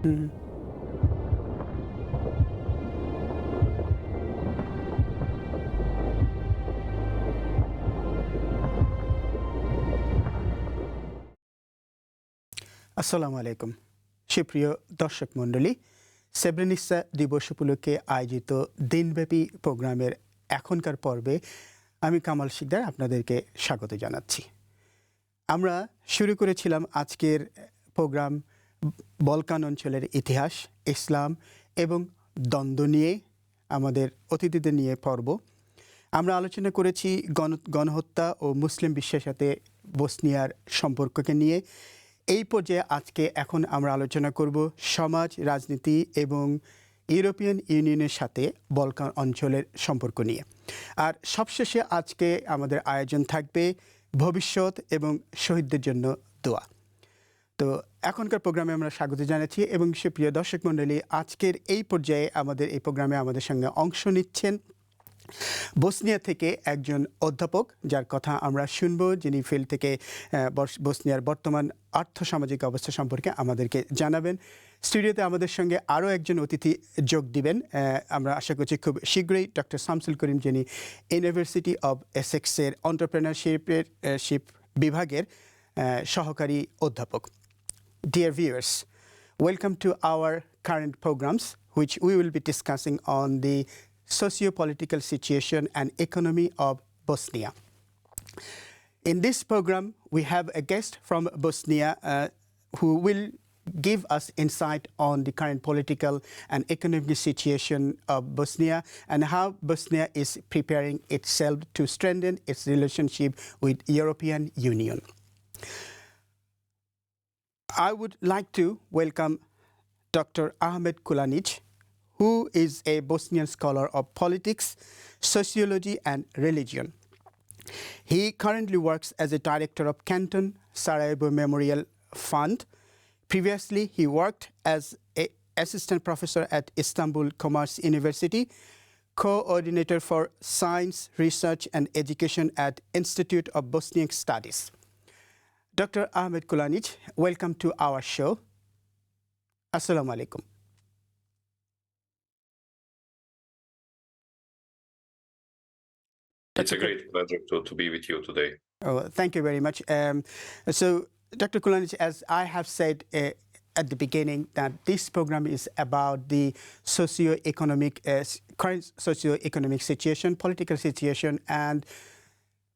হুম। আসসালামু আলাইকুম। সুপ্রিয় দর্শক মণ্ডলী, সেব্রেনিসা দিবস উপলক্ষে আয়োজিত দিনব্যাপী প্রোগ্রামের এখনকার পর্বে আমি কামাল শিকদার আপনাদেরকে স্বাগত জানাচ্ছি। আমরা শুরু করেছিলাম আজকের প্রোগ্রাম বলকান অঞ্চলের ইতিহাস, ইসলাম এবং দ্বন্দ্ব নিয়ে, আমাদের অতিথিদের নিয়ে পর্ব। আমরা আলোচনা করেছি গণহত্যা ও মুসলিম বিশ্বের সাথে বসনিয়ার সম্পর্ককে নিয়ে। এই পর্যায়ে এখন আমরা আলোচনা করব সমাজ, রাজনীতি এবং ইউরোপিয়ান ইউনিয়নের সাথে বলকান অঞ্চলের সম্পর্ক নিয়ে। আর সবশেষে আজকে আমাদের আয়োজন থাকবে ভবিষ্যৎ এবং শহীদদের জন্য দোয়া। তো এখনকার প্রোগ্রামে আমরা স্বাগত জানাচ্ছি এবং সুপ্রিয় দর্শক মণ্ডলী, আজকের এই পর্যায়ে এই প্রোগ্রামে আমাদের সঙ্গে অংশ নিচ্ছেন বসনিয়া থেকে একজন অধ্যাপক, যার কথা আমরা শুনব, যিনি ফিল্ড থেকে বসনিয়ার বর্তমান আর্থসামাজিক অবস্থা সম্পর্কে আমাদেরকে জানাবেন। স্টুডিওতে আমাদের সঙ্গে আরও একজন অতিথি যোগ দিবেন, আমরা আশা করছি খুব শীঘ্রই, ডক্টর শামসুল করিম, যিনি ইউনিভার্সিটি অব এসেক্সের এন্টারপ্রেনারশিপ বিভাগের সহকারী অধ্যাপক। Dear viewers, welcome to our current programs, which we will be discussing on the socio-political situation and economy of Bosnia. In this program, we have a guest from Bosnia who will give us insight on the current political and economic situation of Bosnia and how Bosnia is preparing itself to strengthen its relationship with European Union. I would like to welcome Dr. Ahmed Kulanic, who is a Bosnian scholar of politics, sociology, and religion. He currently works as a director of Canton Sarajevo Memorial Fund. Previously, he worked as an assistant professor at Istanbul Commerce University, coordinator for science, research, and education at Institute of Bosnian Studies. Dr. Ahmed Kulanic, welcome to our show. Assalamu alaikum. It's a great pleasure to be with you today. Oh, thank you very much. So, Dr. Kulanic, as I have said at the beginning, that this program is about the current socio-economic situation, political situation, and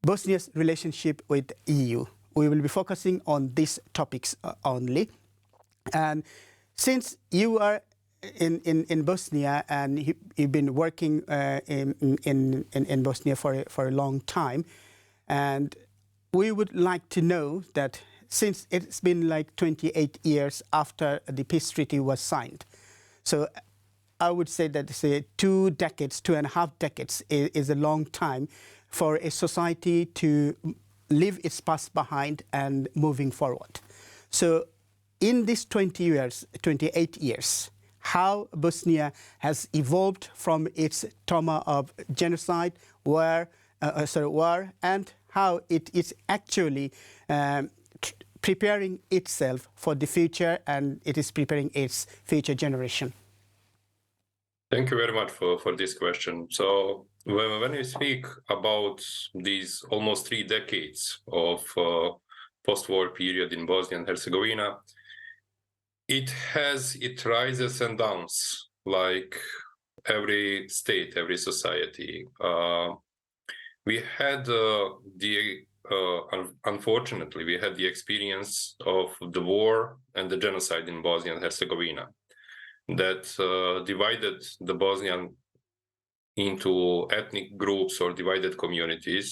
Bosnia's relationship with the EU. We will be focusing on these topics only. And since you are in Bosnia and you've been working in Bosnia for a long time, and we would like to know that since it's been like 28 years after the peace treaty was signed, so I would say that 2.5 decades is a long time for a society to leave its past behind and moving forward. So in these 28 years, how Bosnia has evolved from its trauma of genocide, war, and how it is actually preparing itself for the future, and it is preparing its future generation. Thank you very much for this question. So when we speak about these almost 3 decades of post-war period in Bosnia and Herzegovina, it has its rises and downs, like every state, every society. We had unfortunately, we had the experience of the war and the genocide in Bosnia and Herzegovina that divided the Bosnian into ethnic groups or divided communities.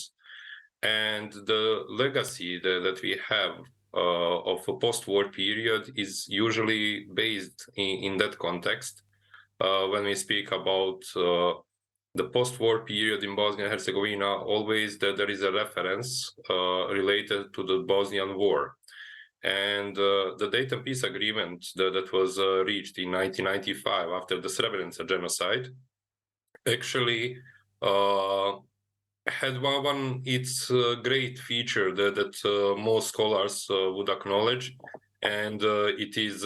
And the legacy that we have of a post-war period is usually based in that context. When we speak about the post-war period in Bosnia and Herzegovina, always there is a reference related to the Bosnian War. And the Dayton Peace Agreement that was reached in 1995 after the Srebrenica genocide actually had its great feature that most scholars would acknowledge, and it is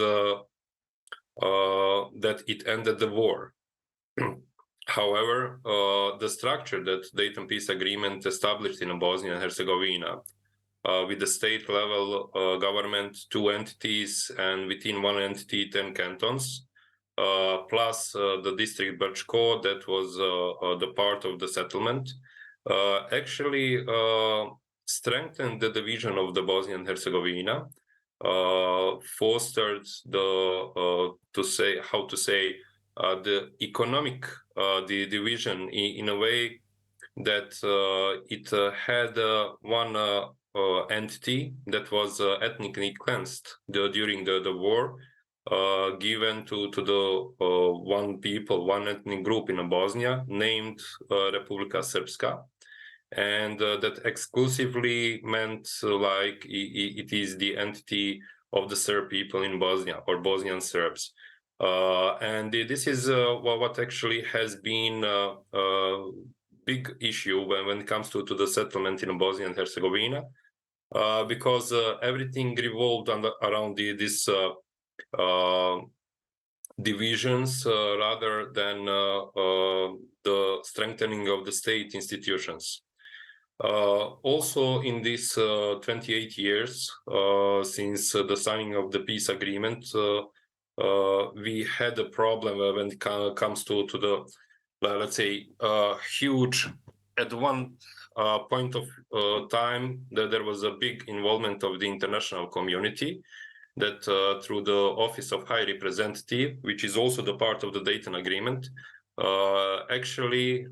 that it ended the war. However, the structure that Dayton Peace Agreement established in Bosnia and Herzegovina, with the state level government, 2 entities, and within 1 entity, 10 cantons, plus the district Brčko that was the part of the settlement, actually strengthened the division of the Bosnia and Herzegovina, fostered the the economic the division in a way that it had one entity that was ethnically cleansed during the war, given to the one people, one ethnic group in Bosnia named Republika Srpska. And that exclusively meant like it is the entity of the Serb people in Bosnia, or Bosnian Serbs. And this is what actually has been a big issue when it comes to the settlement in Bosnia and Herzegovina, because everything revolved around these divisions rather than the strengthening of the state institutions. Also, in these 28 years since the signing of the peace agreement, we had a problem when it comes to the, let's say, huge, at one point of time, that there was a big involvement of the international community, that through the Office of High Representative, which is also the part of the Dayton Agreement, actually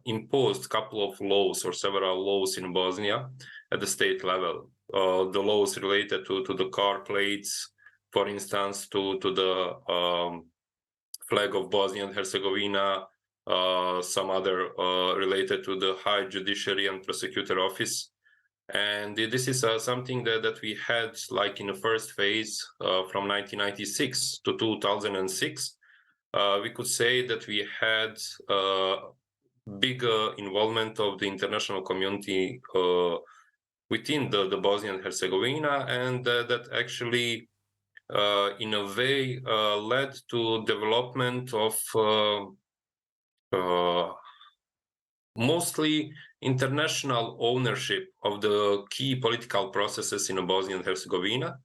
imposed a couple of laws or several laws in Bosnia at the state level. The laws related to the car plates, for instance, to the flag of Bosnia and Herzegovina, some other related to the High Judiciary and Prosecutor Office. And this is something that we had like in the first phase from 1996 to 2006. We could say that we had big involvement of the international community within the Bosnia and Herzegovina, and that actually in a way led to development of mostly international ownership of the key political processes in Bosnia and Herzegovina,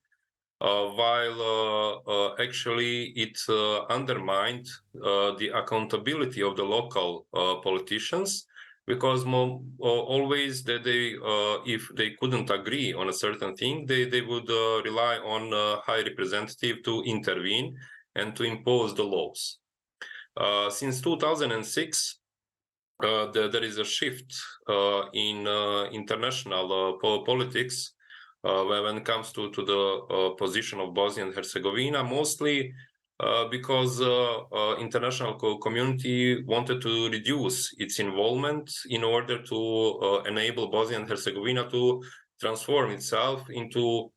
while actually it undermined the accountability of the local politicians, because always they if they couldn't agree on a certain thing, they would rely on a high representative to intervene and to impose the laws. Since 2006, there is a shift in international politics when it comes to the position of Bosnia and Herzegovina, mostly because international community wanted to reduce its involvement in order to enable Bosnia and Herzegovina to transform itself into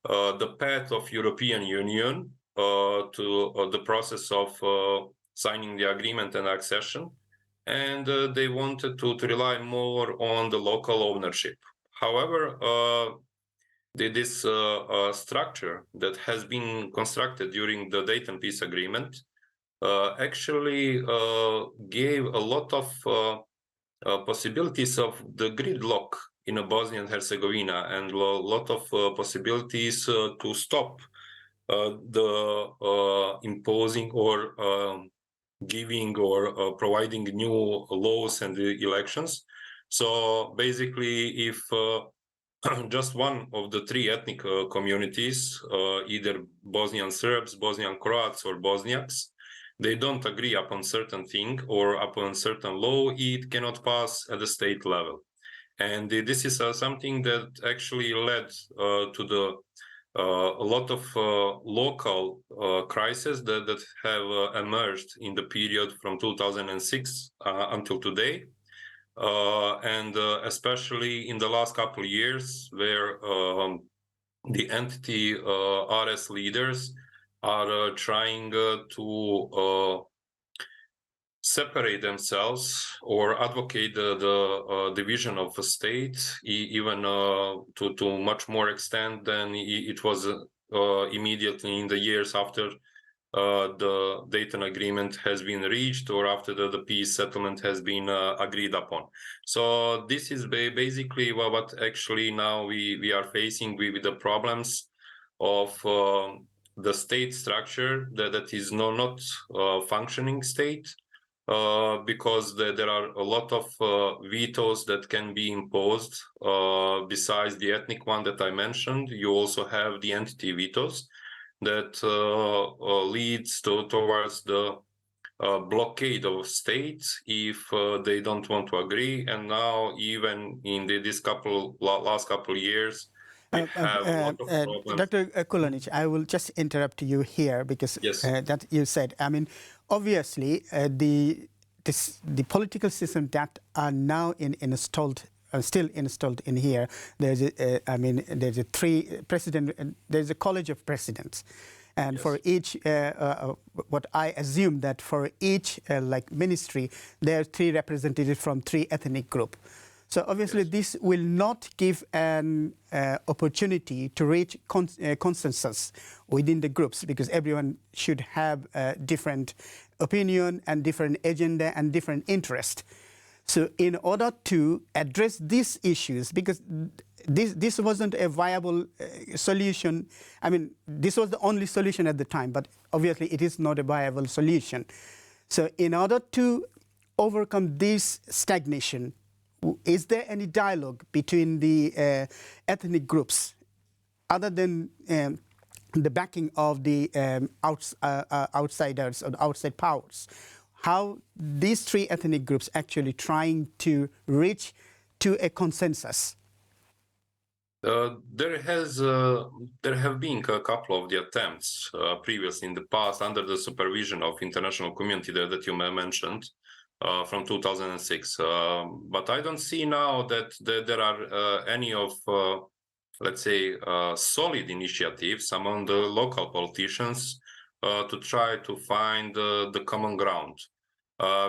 the path of European Union, to the process of signing the agreement and accession. And they wanted to rely more on the local ownership. However, this structure that has been constructed during the Dayton Peace Agreement actually gave a lot of possibilities of the gridlock in Bosnia and Herzegovina, and a lot of possibilities to stop the imposing or giving or providing new laws and elections. So basically, if just one of the 3 ethnic communities, either Bosnian Serbs, Bosnian Croats, or Bosniaks, they don't agree upon certain thing or upon certain law, it cannot pass at the state level. And this is something that actually led to the a lot of local crises that have emerged in the period from 2006 until today. And especially in the last couple of years, where the entity RS leaders are trying to separate themselves or advocate the division of a state, even to much more extent than it was immediately in the years after the Dayton Agreement has been reached or after the peace settlement has been agreed upon. So this is basically what actually now we are facing with the problems of the state structure that is not functioning state. Because there are a lot of vetoes that can be imposed. Besides the ethnic one that I mentioned, you also have the entity vetoes that leads towards the blockade of states if they don't want to agree. And now, even in this last couple of years, we have a lot of problems. Dr. Kulanic, I will just interrupt you here because Yes. that you said. I mean, obviously, the political system that are now still installed in here. There's there's a there's a college of presidents, and Yes. for each, what I assume that for each like ministry, there are 3 representatives from 3 ethnic groups. So obviously, Yes. this will not give an opportunity to reach consensus within the groups, because everyone should have a different opinion and different agenda and different interest. So in order to address these issues, because this wasn't a viable solution. I mean, this was the only solution at the time, but obviously it is not a viable solution. So in order to overcome this stagnation, is there any dialogue between the ethnic groups, other than the backing of the outsiders or the outside powers? How these 3 ethnic groups actually trying to reach to a consensus? There have been a couple of the attempts previously in the past under the supervision of international community that you mentioned from 2006. But I don't see now that there are any of, let's say, solid initiatives among the local politicians to try to find the common ground.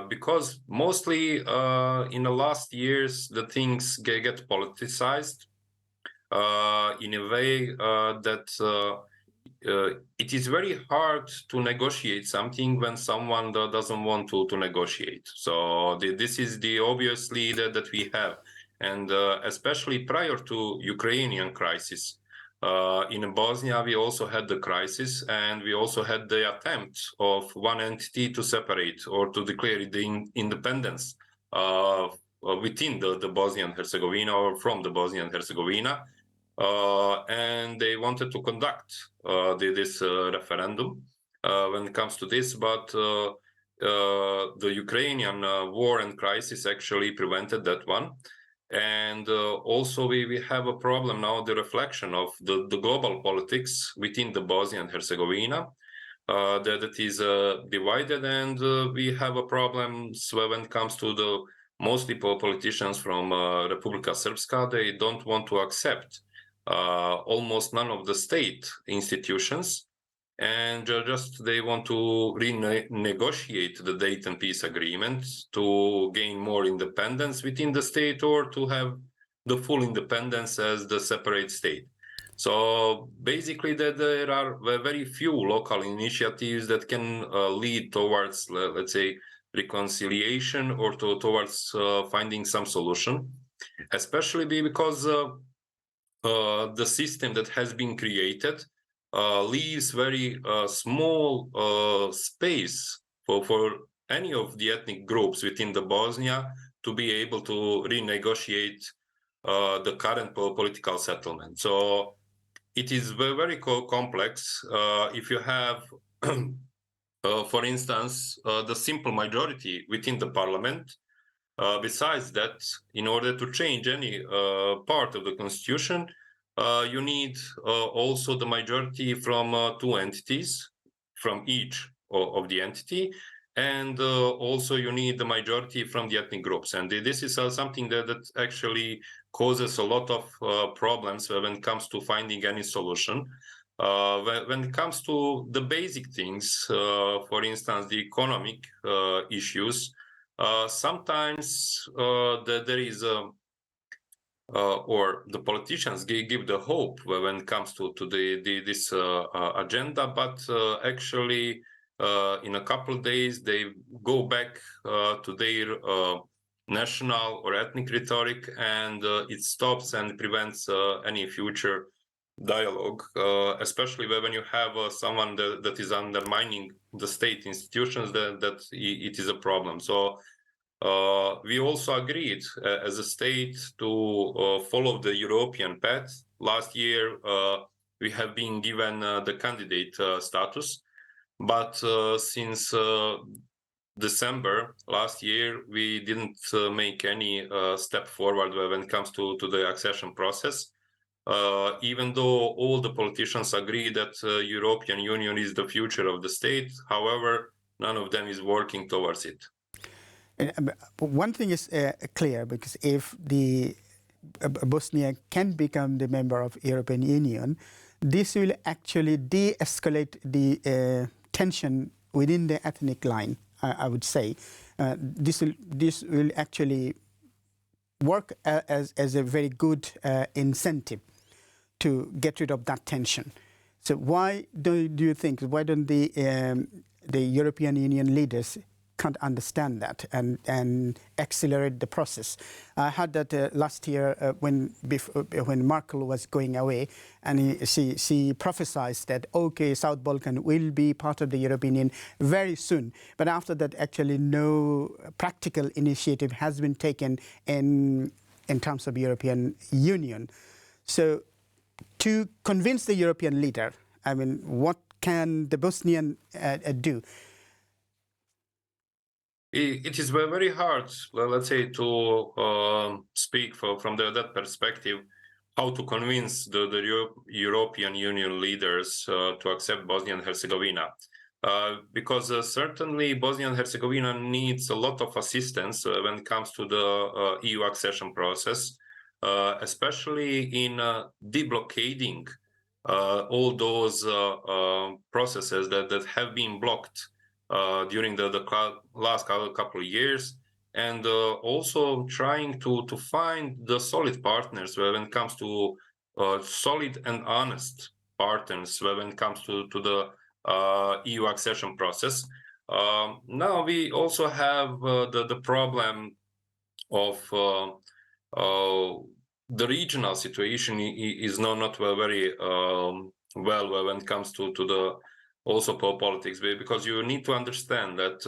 Because mostly in the last years, the things get politicized in a way that it is very hard to negotiate something when someone doesn't want to negotiate. So this is the obviously that we have. And especially prior to Ukrainian crisis, in Bosnia, we also had the crisis, and we also had the attempt of one entity to separate or to declare the independence within the Bosnian Herzegovina or from the Bosnian Herzegovina. And they wanted to conduct this referendum when it comes to this, but the Ukrainian war and crisis actually prevented that one. And also we have a problem now, the reflection of the global politics within the Bosnia and Herzegovina that is divided, and we have a problem when it comes to the mostly politicians from Republika Srpska. They don't want to accept almost none of the state institutions, and just they want to renegotiate the Dayton Peace Agreement to gain more independence within the state, or to have the full independence as the separate state. So basically, there are very few local initiatives that can lead towards, let's say, reconciliation or towards finding some solution, especially because the system that has been created leaves very small space for any of the ethnic groups within the Bosnia to be able to renegotiate the current political settlement. So it is very complex. If you have, for instance, the simple majority within the parliament, besides that, in order to change any part of the constitution, you need also the majority from 2 entities, from each of the entity, and also you need the majority from the ethnic groups. And this is something that actually causes a lot of problems when it comes to finding any solution. When it comes to the basic things, for instance, the economic issues, sometimes there is or the politicians give the hope when it comes to this agenda, but actually in a couple of days, they go back to their national or ethnic rhetoric, and it stops and prevents any future dialogue, especially when you have someone that is undermining the state institutions, that it is a problem. So we also agreed as a state to follow the European path. Last year, we have been given the candidate status, but since December last year, we didn't make any step forward when it comes to the accession process. Even though all the politicians agree that European Union is the future of the state, however, none of them is working towards it. One thing is clear, because if the Bosnia can become the member of European Union, this will actually de-escalate the tension within the ethnic line, I would say. This will actually work as a very good incentive to get rid of that tension. So why do you think, why don't the European Union leaders can't understand that and accelerate the process? I heard that last year when Merkel was going away, and she prophesied that, okay, South Balkan will be part of the European Union very soon. But after that, actually no practical initiative has been taken in terms of European Union. So to convince the European leader, I mean, what can the Bosnian do? It is very hard, let's say, to speak from that perspective, how to convince the European Union leaders to accept Bosnia and Herzegovina. Because certainly Bosnia and Herzegovina needs a lot of assistance when it comes to the EU accession process, especially in deblockading all those processes that have been blocked during the last couple of years, and also trying to find the solid partners when it comes to solid and honest partners when it comes to the EU accession process. Now we also have the problem of the regional situation is not very well when it comes to the also politics, because you need to understand that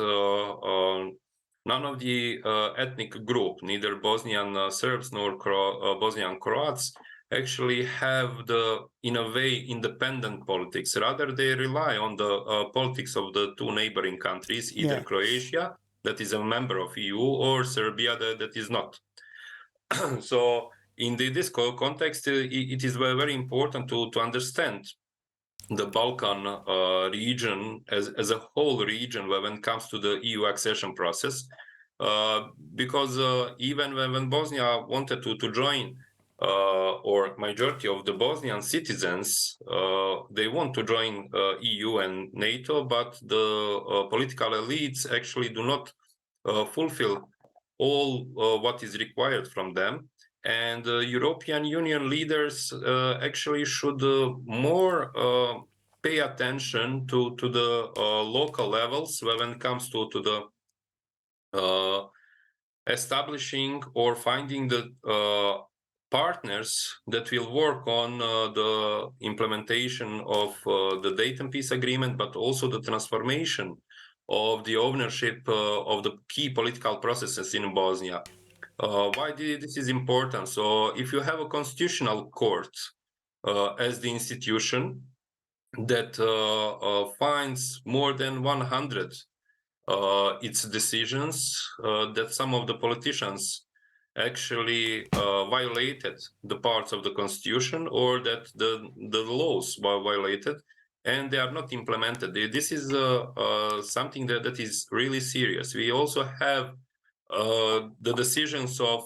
none of the ethnic group, neither Bosnian Serbs nor Bosnian Croats, actually have in a way, independent politics. Rather, they rely on the politics of the two neighboring countries, either Croatia, that is a member of EU, or Serbia, that is not. So in this context, it is very important to understand the Balkan region as a whole region when it comes to the EU accession process, because even when Bosnia wanted to join, or majority of the Bosnian citizens, they want to join EU and NATO, but the political elites actually do not fulfill all what is required from them. And European Union leaders actually should more pay attention to the local levels when it comes to the establishing or finding the partners that will work on the implementation of the Dayton Peace Agreement, but also the transformation of the ownership of the key political processes in Bosnia. Why this is important? So if you have a constitutional court as the institution that finds more than 100 its decisions that some of the politicians actually violated the parts of the constitution, or that the laws were violated and they are not implemented, this is something that is really serious. We also have the decisions of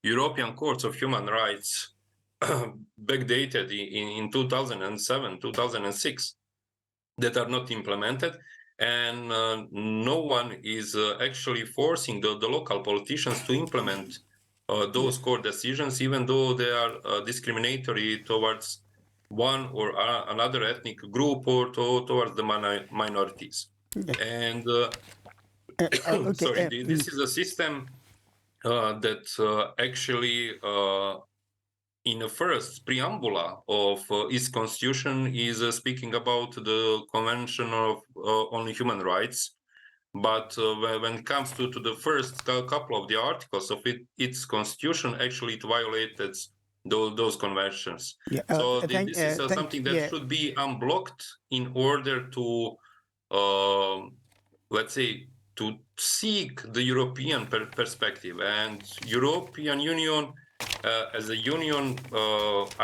European Courts of Human Rights backdated in 2007, 2006, that are not implemented, and no one is actually forcing the local politicians to implement those court decisions, even though they are discriminatory towards one or another ethnic group or towards the minorities. And Okay. this is a system that actually in the first preambula of its constitution is speaking about the Convention of on Human Rights. But when it comes to the first couple of the articles of its constitution, actually it violated those conventions. Yeah. So this is something that should be unblocked in order to, let's say, to seek the European perspective. And European Union, as a union,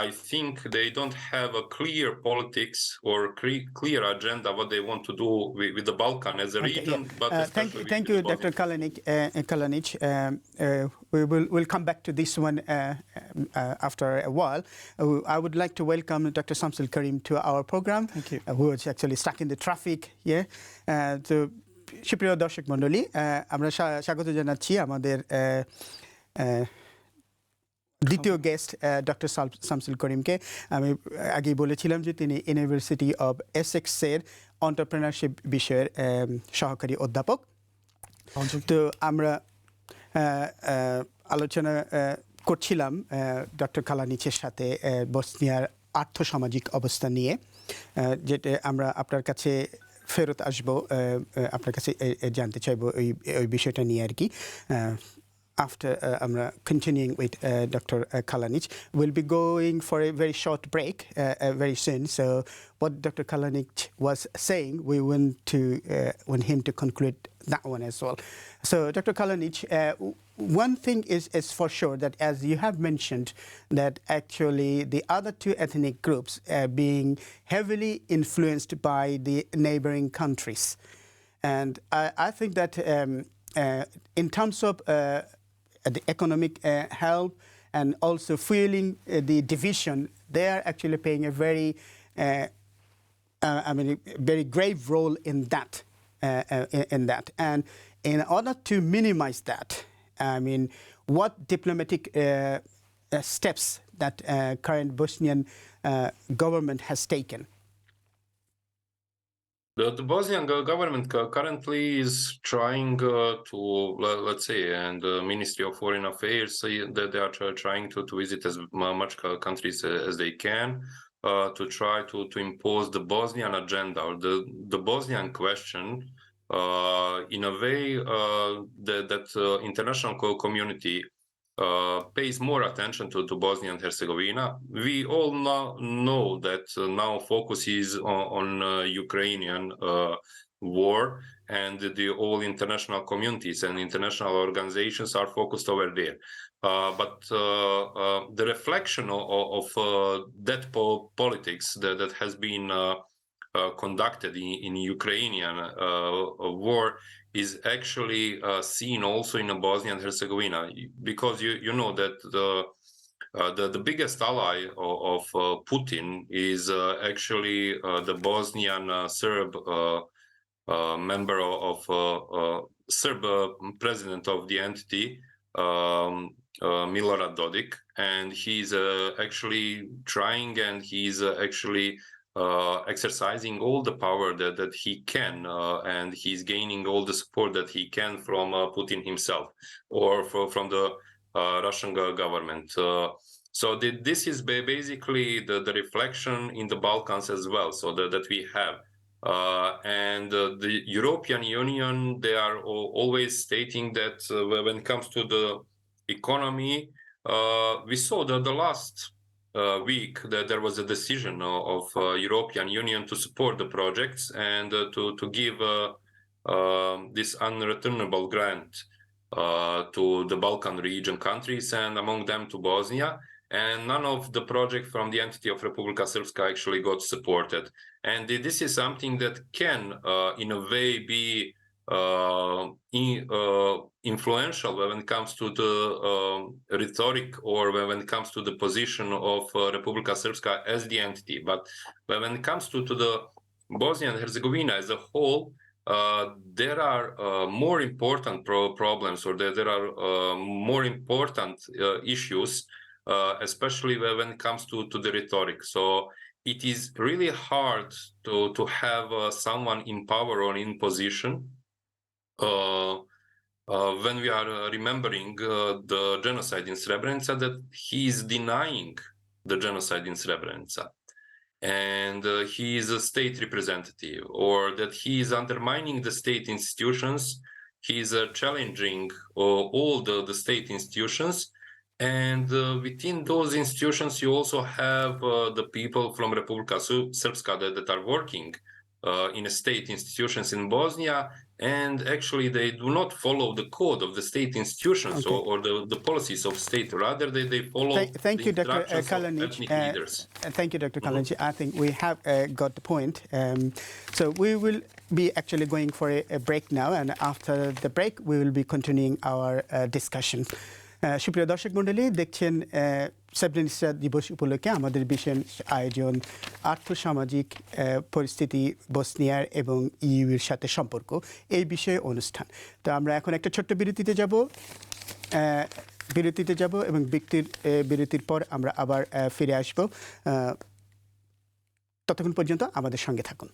I think they don't have a clear politics or clear agenda what they want to do with the Balkan as a region. But especially thank you, Dr. Kalanić. We'll come back to this one after a while. I would like to welcome Dr. Samsul Karim to our program. Thank you. Who is actually stuck in the traffic. Yeah. So, সুপ্রিয় দর্শক মণ্ডলী, আমরা স্বাগত জানাচ্ছি আমাদের দ্বিতীয় guest doctor Shamsul করিমকে। আমি আগেই বলেছিলাম যে তিনি ইউনিভার্সিটি অব এসেক্সের এন্টারপ্রেনারশিপ বিষয়ের সহকারী অধ্যাপক। তো আমরা আলোচনা করছিলাম ডক্টর কালানিচের সাথে বসনিয়ার আর্থসামাজিক অবস্থা নিয়ে, যেটা আমরা আপনার কাছে ফেরত আসবো, আপনার কাছে জানতে চাইবো ওই বিষয়টা নিয়ে আর কি। After continuing with Dr. Kalanić, we'll be going for a very short break very soon. So what Dr. Kalanić was saying, we want him to conclude that one as well. So Dr. Kalanić, one thing is for sure that, as you have mentioned, that actually the other two ethnic groups are being heavily influenced by the neighboring countries. And I think that in terms of the economic help and also fueling the division, they are actually playing a very, very grave role in that. And in order to minimize that, what diplomatic steps that current Bosnian government has taken? The Bosnian government currently is trying to, let's say, and the Ministry of Foreign Affairs, that they are trying to visit as much countries as they can to try to impose the Bosnian agenda or the Bosnian question in a way that international community pays more attention to Bosnia and Herzegovina. We all know that now focus is on Ukrainian war, and the all international communities and international organizations are focused over there. But the reflection of that politics that has been conducted in Ukrainian war is actually seen also in Bosnia and Herzegovina, because you know that the biggest ally of Putin is actually the Bosnian Serb member of Serb president of the entity, Milorad Dodik, and he's actually trying, and he's actually exercising all the power that he can, and he's gaining all the support that he can from Putin himself or from the Russian government. So this is basically the reflection in the Balkans as well, so that we have. And the European Union, they are always stating that when it comes to the economy, we saw the last week that there was a decision of European Union to support the projects and to give this unreturnable grant to the Balkan region countries, and among them to Bosnia. And none of the project from the entity of Republika Srpska actually got supported. And this is something that can, in a way, be influential when it comes to the rhetoric, or when it comes to the position of Republika Srpska as the entity. But when it comes to the Bosnia and Herzegovina as a whole, there are more important problems, or there are more important issues, especially when it comes to the rhetoric. So it is really hard to have someone in power or in position when we are remembering the genocide in Srebrenica, that he is denying the genocide in Srebrenica, and he is a state representative, or that he is undermining the state institutions. He is challenging all the state institutions. And within those institutions, you also have the people from Republika Srpska that are working in state institutions in Bosnia, and actually they do not follow the code of the state institutions or the policies of state. Rather, they follow Thank the you, Dr. instructions of Kalanić. ethnic leaders. Thank you, Dr. Kalanić. I think we have got the point. So we will be actually going for a break now, and after the break, we will be continuing our discussion. সুপ্রিয় দর্শক মণ্ডলী, দেখছেন সেব্রেনিসা দিবস উপলক্ষে আমাদের বিশেষ আয়োজন আর্থসামাজিক পরিস্থিতি বসনিয়ার এবং ইউর সাথে সম্পর্ক এই বিষয়ে অনুষ্ঠান। তো আমরা এখন একটা ছোট্ট বিরতিতে যাব এবং বিরতির পর আমরা আবার ফিরে আসব। ততক্ষণ পর্যন্ত আমাদের সঙ্গে থাকুন।